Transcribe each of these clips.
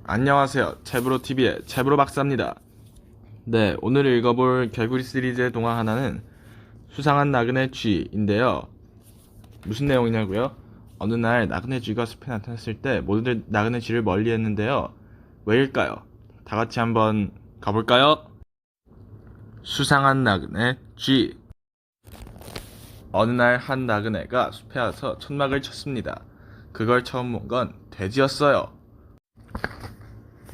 안녕하세요. 채브로TV의 채브로 박사입니다. 네, 오늘 읽어볼 개구리 시리즈의 동화 하나는 수상한 나그네 쥐인데요. 무슨 내용이냐고요? 어느 날 나그네 쥐가 숲에 나타났을 때 모두들 나그네 쥐를 멀리 했는데요. 왜일까요? 다 같이 한번 가볼까요? 수상한 나그네 쥐. 어느 날 한 나그네가 숲에 와서 천막을 쳤습니다. 그걸 처음 본 건 돼지였어요.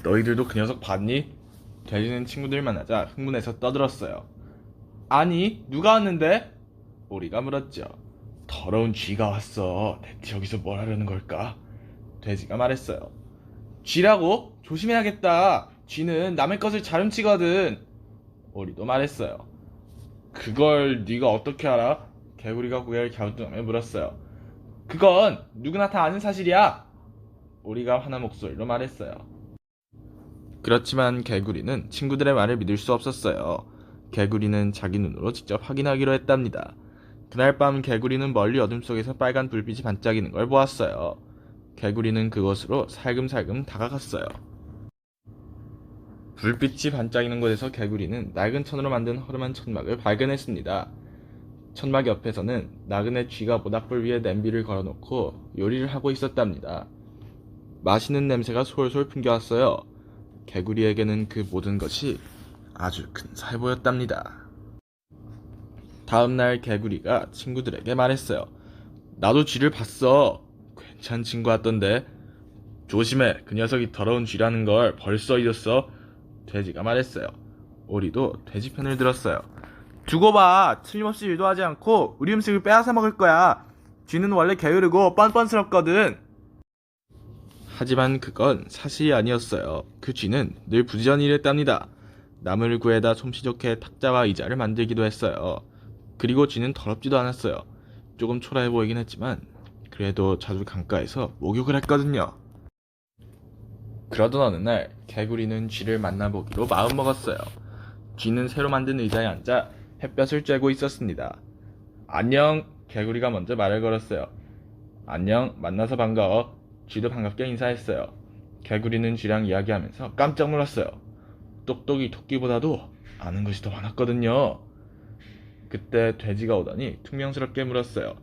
너희들도 그 녀석 봤니? 돼지는 친구들 만나자 흥분해서 떠들었어요. 아니, 누가 왔는데? 오리가 물었죠. 더러운 쥐가 왔어. 대체 여기서 뭘 하려는 걸까? 돼지가 말했어요. 쥐라고? 조심해야겠다. 쥐는 남의 것을 잘 훔치거든. 오리도 말했어요. 그걸 네가 어떻게 알아? 개구리가 고개를 갸우뚱하며 물었어요. 그건 누구나 다 아는 사실이야. 오리가 화난 목소리로 말했어요. 그렇지만 개구리는 친구들의 말을 믿을 수 없었어요. 개구리는 자기 눈으로 직접 확인하기로 했답니다. 그날 밤 개구리는 멀리 어둠 속에서 빨간 불빛이 반짝이는 걸 보았어요. 개구리는 그곳으로 살금살금 다가갔어요. 불빛이 반짝이는 곳에서 개구리는 낡은 천으로 만든 허름한 천막을 발견했습니다. 천막 옆에서는 나그네 쥐가 모닥불 위에 냄비를 걸어놓고 요리를 하고 있었답니다. 맛있는 냄새가 솔솔 풍겨왔어요. 개구리에게는 그 모든 것이 아주 근사해 보였답니다. 다음날 개구리가 친구들에게 말했어요. 나도 쥐를 봤어. 괜찮은 친구 같던데. 조심해. 그 녀석이 더러운 쥐라는 걸 벌써 잊었어. 돼지가 말했어요. 오리도 돼지 편을 들었어요. 두고 봐. 틀림없이 일도 하지 않고 우리 음식을 빼앗아 먹을 거야. 쥐는 원래 게으르고 뻔뻔스럽거든. 하지만 그건 사실이 아니었어요. 그 쥐는 늘 부지런히 일했답니다. 나무를 구해다 솜씨 좋게 탁자와 의자를 만들기도 했어요. 그리고 쥐는 더럽지도 않았어요. 조금 초라해 보이긴 했지만 그래도 자주 강가에서 목욕을 했거든요. 그러던 어느 날 개구리는 쥐를 만나보기로 마음먹었어요. 쥐는 새로 만든 의자에 앉아 햇볕을 쬐고 있었습니다. 안녕. 개구리가 먼저 말을 걸었어요. 안녕. 만나서 반가워. 쥐도 반갑게 인사했어요. 개구리는 쥐랑 이야기하면서 깜짝 놀랐어요. 똑똑이 토끼보다도 아는 것이 더 많았거든요. 그때 돼지가 오더니 퉁명스럽게 물었어요.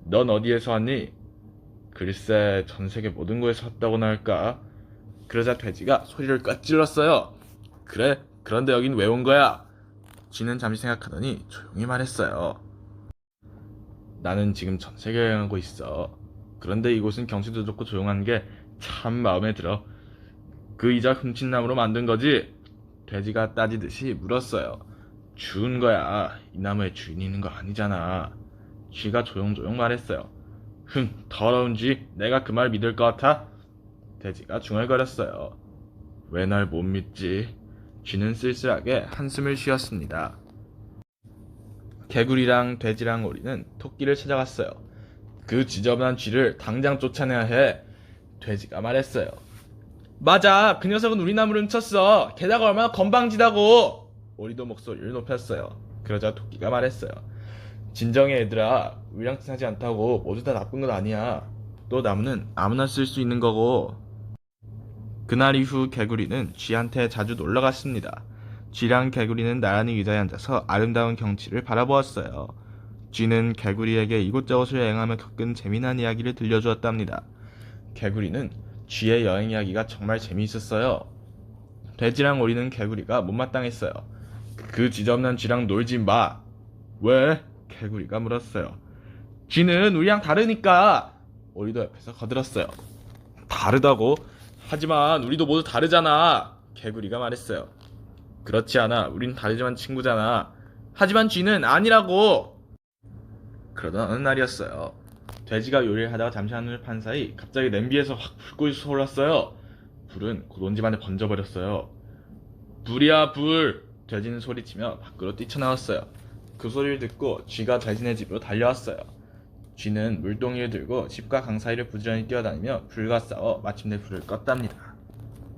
넌 어디에서 왔니? 글쎄, 전 세계 모든 곳에서 왔다고나 할까? 그러자 돼지가 소리를 꽉 질렀어요. 그래? 그런데 여긴 왜 온 거야? 쥐는 잠시 생각하더니 조용히 말했어요. 나는 지금 전 세계 여행하고 있어. 그런데 이곳은 경치도 좋고 조용한 게 참 마음에 들어. 그 의자 훔친 나무로 만든 거지? 돼지가 따지듯이 물었어요. 주운 거야. 이 나무에 주인이 있는 거 아니잖아. 쥐가 조용조용 말했어요. 더러운 쥐. 내가 그 말 믿을 것 같아? 돼지가 중얼거렸어요. 왜 날 못 믿지? 쥐는 쓸쓸하게 한숨을 쉬었습니다. 개구리랑 돼지랑 오리는 토끼를 찾아갔어요. 그 지저분한 쥐를 당장 쫓아내야 해. 돼지가 말했어요. 맞아. 그 녀석은 우리 나무를 훔쳤어. 게다가 얼마나 건방지다고. 오리도 목소리를 높였어요. 그러자 토끼가 말했어요. 진정해 얘들아. 우리랑 친하지 않다고 모두 다 나쁜 건 아니야. 또 나무는 아무나 쓸 수 있는 거고. 그날 이후 개구리는 쥐한테 자주 놀러 갔습니다. 쥐랑 개구리는 나란히 의자에 앉아서 아름다운 경치를 바라보았어요. 쥐는 개구리에게 이곳저곳을 여행하며 겪은 재미난 이야기를 들려주었답니다. 개구리는 쥐의 여행 이야기가 정말 재미있었어요. 돼지랑 오리는 개구리가 못마땅했어요. 그 지저분한 쥐랑 놀지 마. 왜? 개구리가 물었어요. 쥐는 우리랑 다르니까. 오리도 옆에서 거들었어요. 다르다고? 하지만 우리도 모두 다르잖아. 개구리가 말했어요. 그렇지 않아. 우린 다르지만 친구잖아. 하지만 쥐는 아니라고. 그러던 어느 날이었어요. 돼지가 요리를 하다가 잠시 한눈을 판 사이 갑자기 냄비에서 확 불꽃이 솟았어요. 불은 곧 온 집안에 번져버렸어요. 불이야 불! 돼지는 소리치며 밖으로 뛰쳐나왔어요. 그 소리를 듣고 쥐가 돼지네 집으로 달려왔어요. 쥐는 물동이를 들고 집과 강 사이를 부지런히 뛰어다니며 불과 싸워 마침내 불을 껐답니다.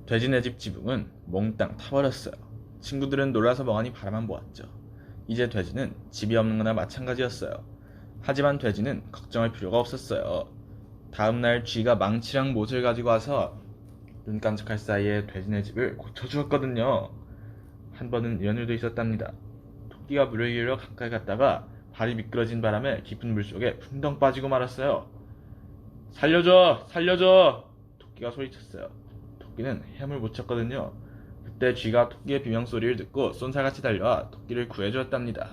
돼지네 집 지붕은 몽땅 타버렸어요. 친구들은 놀라서 멍하니 바라만 보았죠. 이제 돼지는 집이 없는 거나 마찬가지였어요. 하지만 돼지는 걱정할 필요가 없었어요. 다음날 쥐가 망치랑 못을 가지고 와서 눈 깜짝할 사이에 돼지네 집을 고쳐주었거든요. 한 번은 이런 일도 있었답니다. 토끼가 물을 이으러 가까이 갔다가 발이 미끄러진 바람에 깊은 물속에 풍덩 빠지고 말았어요. 살려줘! 살려줘! 토끼가 소리쳤어요. 토끼는 헤엄을 못 쳤거든요. 그때 쥐가 토끼의 비명소리를 듣고 쏜살같이 달려와 토끼를 구해주었답니다.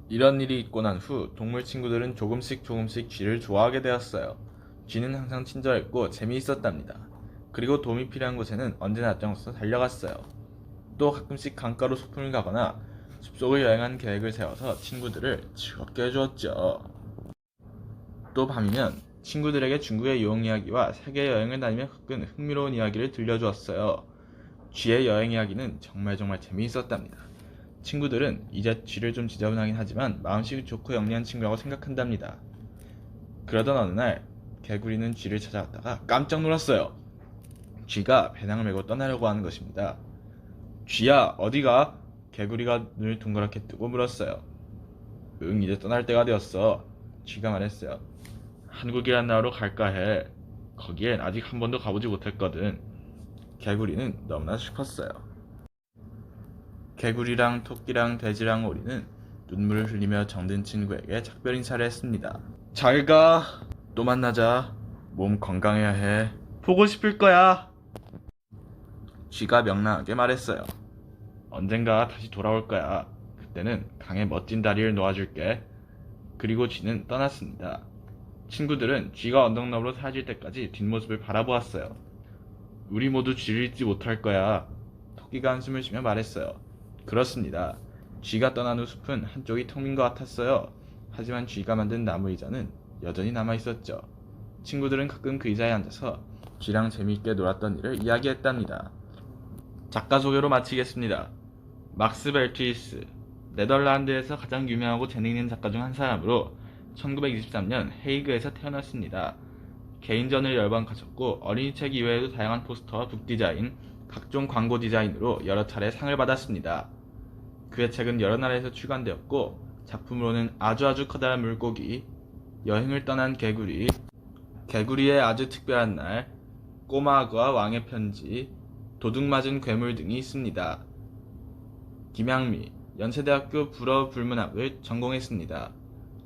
이런 일이 있고 난 후 동물 친구들은 조금씩 쥐를 좋아하게 되었어요. 쥐는 항상 친절했고 재미있었답니다. 그리고 도움이 필요한 곳에는 언제나 앞장서서 달려갔어요. 또 가끔씩 강가로 소풍을 가거나 숲속을 여행한 계획을 세워서 친구들을 즐겁게 해주었죠. 또 밤이면 친구들에게 중국의 유흥 이야기와 세계 여행을 다니며 겪은 흥미로운 이야기를 들려주었어요. 쥐의 여행 이야기는 정말 재미있었답니다. 친구들은 이제 쥐를 좀 지저분하긴 하지만 마음씨 좋고 영리한 친구라고 생각한답니다. 그러던 어느 날 개구리는 쥐를 찾아갔다가 깜짝 놀랐어요. 쥐가 배낭을 메고 떠나려고 하는 것입니다. 쥐야, 어디가? 개구리가 눈을 동그랗게 뜨고 물었어요. 응, 이제 떠날 때가 되었어. 쥐가 말했어요. 한국이란 나라로 갈까 해. 거기엔 아직 한 번도 가보지 못했거든. 개구리는 너무나 슬펐어요. 개구리랑 토끼랑 돼지랑 오리는 눈물을 흘리며 정든 친구에게 작별 인사를 했습니다. 잘 가. 또 만나자. 몸 건강해야 해. 보고 싶을 거야. 쥐가 명랑하게 말했어요. 언젠가 다시 돌아올 거야. 그때는 강에 멋진 다리를 놓아줄게. 그리고 쥐는 떠났습니다. 친구들은 쥐가 언덕 너머로 사라질 때까지 뒷모습을 바라보았어요. 우리 모두 쥐를 잊지 못할 거야. 토끼가 한숨을 쉬며 말했어요. 그렇습니다. 쥐가 떠난 후 숲은 한쪽이 텅 빈 것 같았어요. 하지만 쥐가 만든 나무 의자는 여전히 남아있었죠. 친구들은 가끔 그 의자에 앉아서 쥐랑 재미있게 놀았던 일을 이야기했답니다. 작가 소개로 마치겠습니다. 막스 벨트이스, 네덜란드에서 가장 유명하고 재능 있는 작가 중 한 사람으로 1923년 헤이그에서 태어났습니다. 개인전을 여러 번 가졌고 어린이 책 이외에도 다양한 포스터와 북 디자인, 각종 광고 디자인으로 여러 차례 상을 받았습니다. 그의 책은 여러 나라에서 출간되었고 작품으로는 아주 커다란 물고기, 여행을 떠난 개구리, 개구리의 아주 특별한 날, 꼬마 악어와 왕의 편지, 도둑 맞은 괴물 등이 있습니다. 김양미, 연세대학교 불어불문학을 전공했습니다.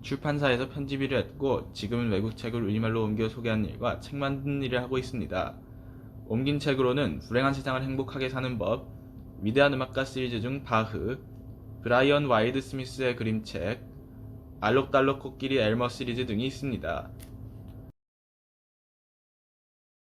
출판사에서 편집 일을 했고 지금은 외국 책을 우리말로 옮겨 소개하는 일과 책 만드는 일을 하고 있습니다. 옮긴 책으로는 불행한 세상을 행복하게 사는 법, 위대한 음악가 시리즈 중 바흐, 브라이언 와이드 스미스의 그림책, 알록달록 코끼리 엘머 시리즈 등이 있습니다.